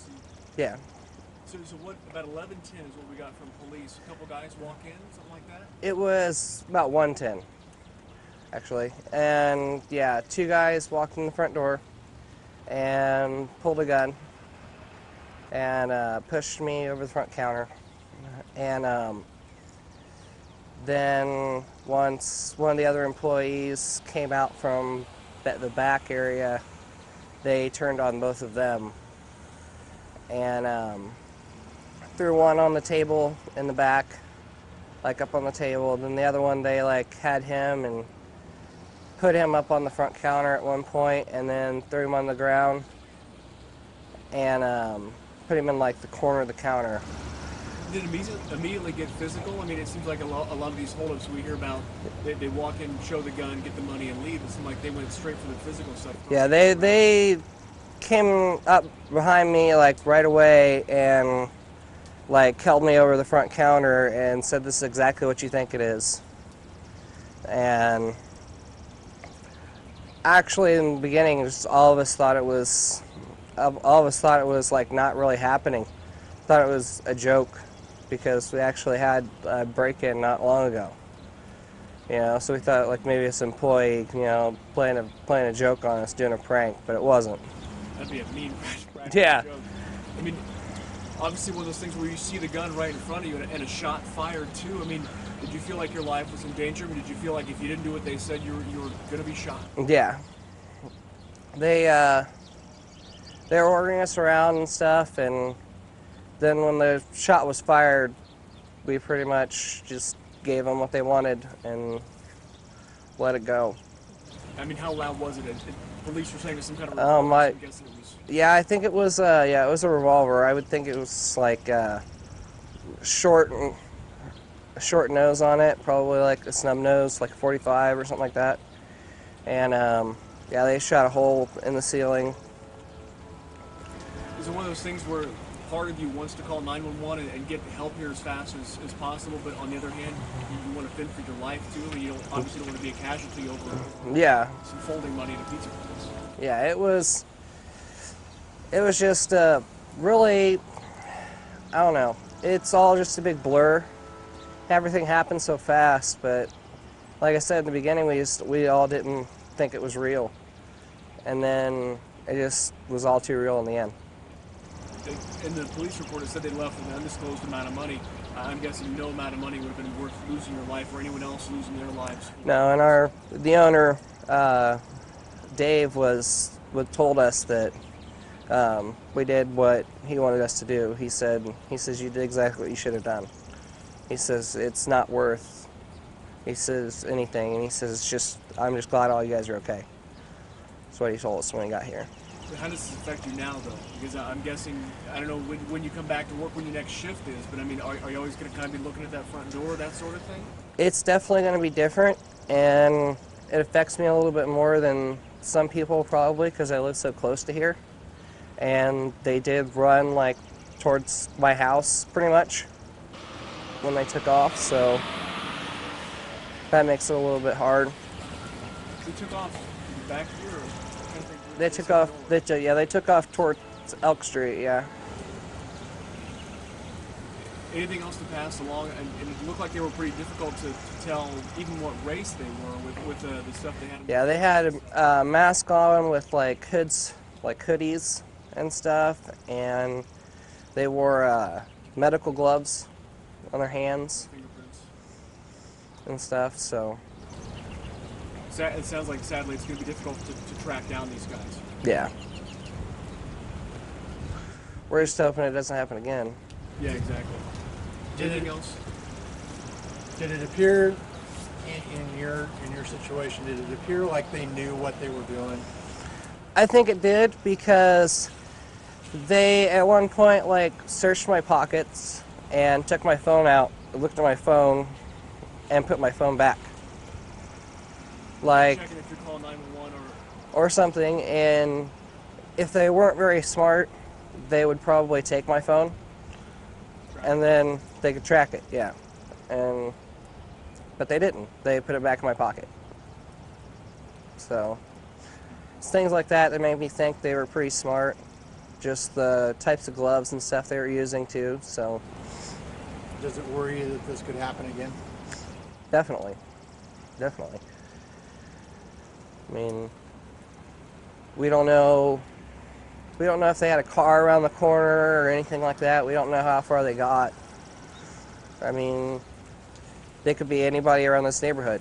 see. Yeah. So what, about 11:10 is what we got from police. A couple guys walk in, something like that? It was about 1:10, actually. And yeah, two guys walked in the front door and pulled a gun and pushed me over the front counter. And then once one of the other employees came out from the back area, they turned on both of them and threw one on the table in the back, like up on the table. Then the other one, they like had him and put him up on the front counter at one point, and then threw him on the ground and put him in like the corner of the counter. Did it immediately get physical? I mean, it seems like a lot of these holdups we hear about, they walk in, show the gun, get the money, and leave. It seemed like they went straight for the physical stuff. Yeah, they came up behind me like right away and like held me over the front counter and said, "This is exactly what you think it is." And actually, in the beginning, just all of us thought it was like not really happening. Thought it was a joke because we actually had a break-in not long ago. You know, so we thought like maybe this employee, you know, playing a joke on us, doing a prank, but it wasn't. That'd be a mean prank. Yeah. Joke. I mean, obviously one of those things where you see the gun right in front of you and a shot fired too. I mean, did you feel like your life was in danger? I mean, did you feel like if you didn't do what they said, you were going to be shot? Yeah. They were ordering us around and stuff, and then when the shot was fired, we pretty much just gave them what they wanted and let it go. I mean, how loud was it? Police were saying it was some kind of revolver. I'm guessing it was. Yeah, I think it was. Yeah, it was a revolver. I would think it was like short nose on it, probably like a snub nose, like a 45 or something like that. And yeah, they shot a hole in the ceiling. Is it one of those things where part of you wants to call 911 and get help here as fast as possible, but on the other hand, you want to fend for your life too, and you obviously don't want to be a casualty over some folding money in a pizza place? Yeah, it was just really, I don't know. It's all just a big blur. Everything happened so fast, but like I said in the beginning, we all didn't think it was real, and then it just was all too real in the end. In the police report, it said they left with an undisclosed amount of money. I'm guessing no amount of money would have been worth losing your life or anyone else losing their lives. No, and the owner, Dave, told us that we did what he wanted us to do. He says you did exactly what you should have done. He says it's not worth, he says, anything, and he says I'm just glad all you guys are okay. That's what he told us when we got here. How does this affect you now, though? Because I'm guessing, I don't know when you come back to work, when your next shift is, but I mean, are you always going to kind of be looking at that front door, that sort of thing? It's definitely going to be different, and it affects me a little bit more than some people probably because I live so close to here. And they did run like towards my house pretty much when they took off, so that makes it a little bit hard. They took off back here? Or they took off. They took off towards Elk Street. Yeah. Anything else to pass along? And it looked like they were pretty difficult to tell even what race they were with the stuff they had. Yeah, they had a mask on with like hoods, like hoodies and stuff, and they wore medical gloves on their hands and stuff. So it sounds like sadly it's going to be difficult to track down these guys. Yeah. We're just hoping it doesn't happen again. Yeah, exactly. Anything else? Did it appear in your situation? Did it appear like they knew what they were doing? I think it did because they at one point like searched my pockets and took my phone out, looked at my phone, and put my phone back. Like, checking if you call 911 or something, and if they weren't very smart, they would probably take my phone, and then they could track it, yeah. But they didn't. They put it back in my pocket. So, it's things like that that made me think they were pretty smart. just the types of gloves and stuff they were using too. So Does it worry you that this could happen again? definitely. I mean, we don't know if they had a car around the corner or anything like that. We don't know how far they got. I mean, they could be anybody around this neighborhood.